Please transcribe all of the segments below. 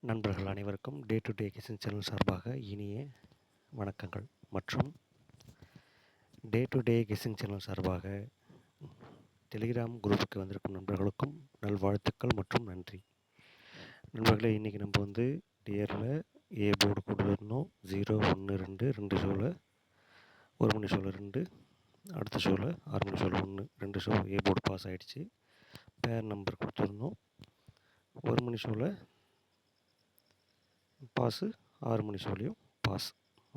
நண்பர்கள் அனைவருக்கும் day to day kitchen channel சார்பாக இனிய வணக்கங்கள் மற்றும் day to day kitchen channel சார்பாக டெலிகிராம் குரூப்புக்கு வந்திருக்கும் நண்பர்களுக்கும் நல்வாழ்த்துக்கள் மற்றும் நன்றி. நண்பர்களே, இன்றைக்கி நம்ம டியரில் ஏ போர்டு கொடுத்துருந்தோம். 0, 1, 2 2 ஷோவில் 1 மணி ஷோவில் 2, அடுத்த ஷோவில் 6 மணி ஷோவில் 1 2 ஷோ ஏ போர்டு பாஸ் ஆகிடுச்சு. பேர் நம்பர் கொடுத்துருந்தோம். 1 மணி ஷோவில் பாஸு, 6 மணி ஷோலையும் பாஸ்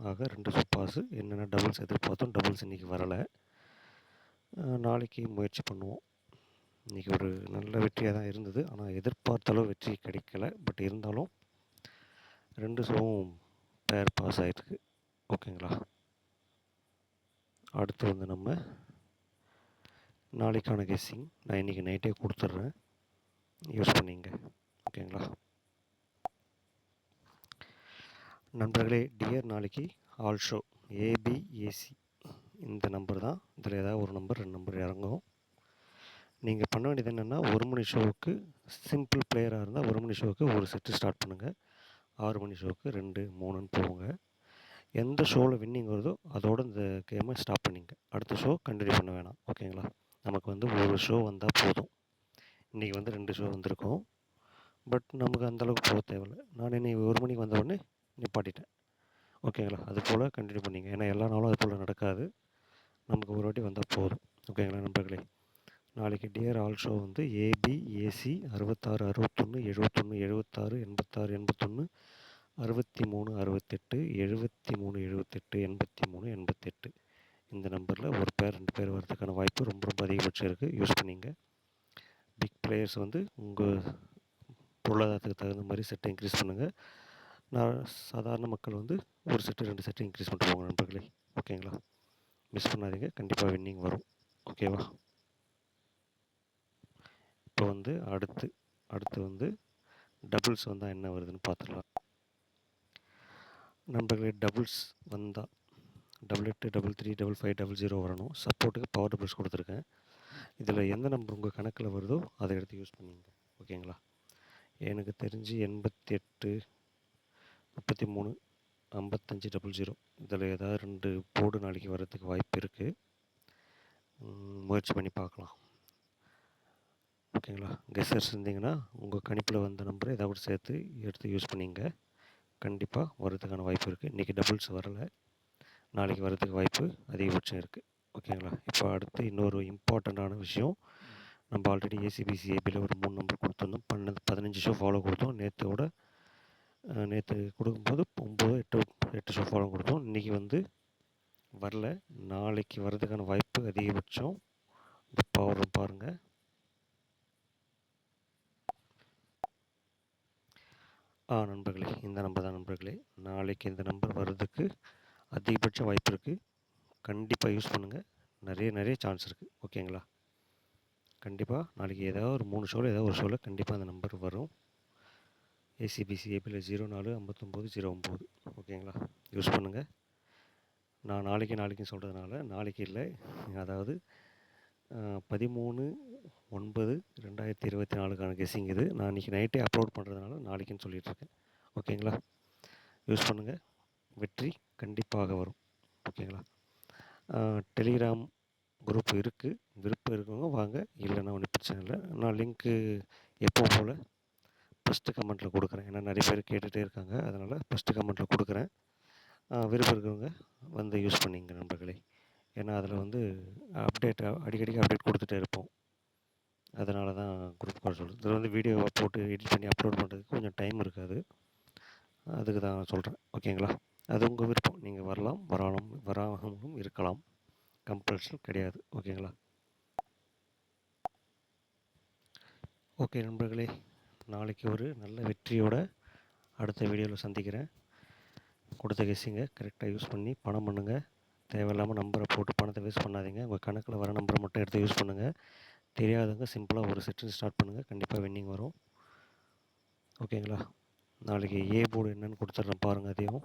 ஆக 2 ஷோ பாஸு. என்னென்ன டபுள்ஸ் எதிர்பார்த்தோம், டபுள்ஸ் இன்றைக்கி வரலை. நாளைக்கு முயற்சி பண்ணுவோம். இன்றைக்கி ஒரு நல்ல வெற்றியாக தான் இருந்தது, ஆனால் எதிர்பார்த்த அளவு வெற்றி கிடைக்கல. பட் இருந்தாலும் 2 ஷோவும் பேர் பாஸ் ஆகிருக்கு. ஓகேங்களா. அடுத்து நம்ம நாளைக்கான கெஸ்ஸிங் நான் இன்றைக்கி நைட்டே கொடுத்துட்றேன், யூஸ் பண்ணிங்க. ஓகேங்களா நண்பர்களே. டியர் நாளைக்கு ஆல் ஷோ ஏபிஏசி இந்த நம்பர் தான். இதில் ஏதாவது ஒரு நம்பர் 2 நம்பர் இறங்கும். நீங்கள் பண்ண வேண்டியது என்னென்னா, 1 மணி ஷோவுக்கு சிம்பிள் பிளேயராக இருந்தால் 1 மணி ஷோவுக்கு ஒரு செட்டு ஸ்டார்ட் பண்ணுங்கள். 6 மணி ஷோவுக்கு 2, 3ன்னு போங்க. எந்த ஷோவில் வின்னிங் வருதோ அதோடு இந்த கேமை ஸ்டாப் பண்ணிங்க. அடுத்த ஷோ கண்டினியூ பண்ண வேணாம். ஓகேங்களா. நமக்கு ஒரு ஷோ வந்தால் போதும். இன்றைக்கி 2 ஷோ வந்திருக்கோம். பட் நமக்கு அந்தளவுக்கு போக தேவையில்லை. நான் இன்னைக்கு 1 மணிக்கு வந்த உடனே நிப்பாட்டிட்டேன். ஓகேங்களா. அது போல் கண்டினியூ பண்ணிங்க. ஏன்னா எல்லா நாளும் அது போல் நடக்காது. நமக்கு ஒரு வாட்டி வந்தால் போதும். ஓகேங்களா நண்பர்களே. நாளைக்கு டியர் ஆல் ஷோ ஏபிஏசி 66 61 71 76 86 81 63 68 73 78 83 88 இந்த நம்பரில் ஒரு பேர் 2 பேர் வரதுக்கான வாய்ப்பு ரொம்ப ரொம்ப அதிகபட்சம் இருக்குது. யூஸ் பண்ணிங்க. பிக் பிளேயர்ஸ் உங்கள் பொருளாதாரத்துக்கு தகுந்த மாதிரி செட்டை இன்க்ரீஸ் பண்ணுங்கள். நான் சாதாரண மக்கள் ஒரு செட்டு 2 செட்டு இன்க்ரீஸ் பண்ணிட்டு போங்க நண்பர்களே. ஓகேங்களா. மிஸ் பண்ணாதீங்க, கண்டிப்பாக வின்னிங் வரும். ஓகேவா. இப்போ அடுத்து டபுள்ஸ் வந்தால் என்ன வருதுன்னு பார்த்துக்கலாம் நண்பர்களே. டபுள்ஸ் வந்தால் 88 33 55 00 வரணும். சப்போர்ட்டுக்கு பவர் டபுள்ஸ் கொடுத்துருக்கேன். இதில் எந்த நம்பர் உங்கள் கணக்கில் வருதோ அதை எடுத்து யூஸ் பண்ணிங்க. ஓகேங்களா. எனக்கு தெரிஞ்சு 88 33 55 00 இதில் ஏதாவது 2 போர்டு நாளைக்கு வர்றதுக்கு வாய்ப்பு இருக்குது. முயற்சி பண்ணி பார்க்கலாம். ஓகேங்களா. கெஸ்ஸர்ஸ் இருந்தீங்கன்னா உங்கள் கணிப்பில் வந்த நம்பரை ஏதாவது சேர்த்து எடுத்து யூஸ் பண்ணிங்க. கண்டிப்பாக வர்றதுக்கான வாய்ப்பு இருக்குது. இன்றைக்கி டபுள்ஸ் வரலை, நாளைக்கு வர்றதுக்கு வாய்ப்பு அதிகபட்சம் இருக்குது. ஓகேங்களா. இப்போ அடுத்து இன்னொரு இம்பார்ட்டண்ட்டான விஷயம். நம்ம ஆல்ரெடி ஏசிபிசி ஏபியில் ஒரு 3 நம்பர் கொடுத்துருந்தோம். 15 ஷோ ஃபாலோ கொடுத்தோம். நேற்று கொடுக்கும்போது 9, 8 ஷோ ஃபாலோ கொடுத்தோம். இன்றைக்கி வரல, நாளைக்கு வர்றதுக்கான வாய்ப்பு அதிகபட்சம். இந்த பவர் பாருங்கள். நண்பர்களே, இந்த நம்பர் தான் நண்பர்களே. நாளைக்கு இந்த நம்பர் வர்றதுக்கு அதிகபட்ச வாய்ப்பு இருக்குது. கண்டிப்பாக யூஸ் பண்ணுங்கள். நிறைய சான்ஸ் இருக்குது. ஓகேங்களா. கண்டிப்பாக நாளைக்கு ஏதாவது ஒரு 3 ஷோவில் ஏதாவது ஒரு ஷோவில் கண்டிப்பாக அந்த நம்பர் வரும். ஏசிபிசி ஏபியில் 04 59 09. ஓகேங்களா. யூஸ் பண்ணுங்கள். நான் நாளைக்கு சொல்கிறதுனால நாளைக்கு இல்லை, அதாவது 13/9/2024 கெஸ்ஸிங் இது. நான் இன்றைக்கி நைட்டே அப்லோட் பண்ணுறதுனால நாளைக்குன்னு சொல்லிகிட்ருக்கேன். ஓகேங்களா. யூஸ் பண்ணுங்கள். வெற்றி கண்டிப்பாக வரும். ஓகேங்களா. டெலிகிராம் குரூப் இருக்குது. விருப்பம் இருக்கவங்க வாங்க, இல்லைன்னா ஒன்றும் பிரச்சனை இல்லை. நான் லிங்க்கு எப்போ போல் ஃபஸ்ட்டு கமெண்ட்டில் கொடுக்குறேன். ஏன்னா நிறைய பேர் கேட்டுகிட்டே இருக்காங்க, அதனால் ஃபஸ்ட்டு கமெண்ட்டில் கொடுக்குறேன். விருப்பம் இருக்கவங்க யூஸ் பண்ணிங்க நண்பர்களே. ஏன்னா அதில் அடிக்கடிக்கு அப்டேட் கொடுத்துட்டே இருப்போம். அதனால தான் குரூப் கால் சொல்கிறது. இதில் வீடியோவை போட்டு எடிட் பண்ணி அப்லோட் பண்ணுறதுக்கு கொஞ்சம் டைம் இருக்காது. அதுக்கு தான் சொல்கிறேன். ஓகேங்களா. அது உங்கள் விருப்பம். நீங்கள் வரலாம், வராமலும் இருக்கலாம். கம்பல்ஷன் கிடையாது. ஓகேங்களா. ஓகே நண்பர்களே, நாளைக்கு ஒரு நல்ல வெற்றியோட அடுத்த வீடியோவில் சந்திக்கிறேன். கொடுத்த கெஸ்ஸிங்கை கரெக்டாக யூஸ் பண்ணி பணம் பண்ணுங்கள். தேவையில்லாமல் நம்பரை போட்டு பணத்தை வேஸ்ட் பண்ணாதீங்க. உங்கள் கணக்கில் வர நம்பரை மட்டும் எடுத்து யூஸ் பண்ணுங்கள். தெரியாதவங்க சிம்பிளாக ஒரு செட்டு ஸ்டார்ட் பண்ணுங்கள். கண்டிப்பாக வின்னிங் வரும். ஓகேங்களா. நாளைக்கு ஏ போர்டு என்னென்னு கொடுத்துட்றேன் பாருங்கள். அதையும்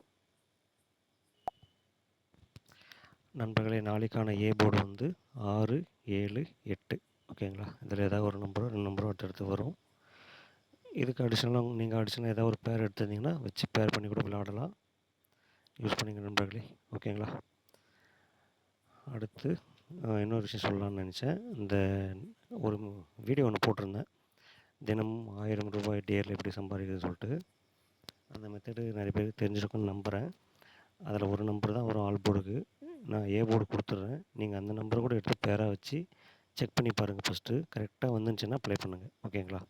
நண்பர்களே, நாளைக்கான ஏ போர்டு 6, 7, 8. ஓகேங்களா. இதில் ஏதாவது ஒரு நம்பரோ 2 நம்பரோ அடுத்தடுத்து வரும். இதுக்கு அடிஷ்னலாக நீங்கள் அடிஷ்னலாக ஏதாவது ஒரு பேர் எடுத்திருந்தீங்கன்னா வச்சு பேர் பண்ணி கூட விளையாடலாம். யூஸ் பண்ணிங்க நண்பர்களே. ஓகேங்களா? அடுத்து இன்னொரு விஷயம் சொல்லலாம்னு நினச்சேன். இந்த ஒரு வீடியோ ஒன்று போட்டிருந்தேன். தினமும் ரூ. 1000 டியரில் எப்படி சம்பாதிக்கிறதுன்னு சொல்லிட்டு. அந்த மெத்தடு நிறைய பேருக்கு தெரிஞ்சிருக்குன்னு நம்புகிறேன். அதில் ஒரு நம்பர் தான் வரும் ஆல் போர்டுக்கு. நான் ஏ போர்டு கொடுத்துட்றேன். நீங்கள் அந்த நம்பரை கூட எடுத்து பேராக வச்சு செக் பண்ணி பாருங்கள் ஃபஸ்ட்டு. கரெக்டாக வந்துருந்துச்சுன்னா ப்ளே பண்ணுங்கள். ஓகேங்களா?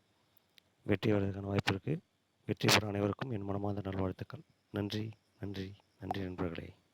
வெற்றி வர்றதுக்கான வாய்ப்பு இருக்குது. வெற்றி பெற அனைவருக்கும் என் மனமார்ந்த நல்வாழ்த்துக்கள். நன்றி, நன்றி, நன்றி நண்பர்களே.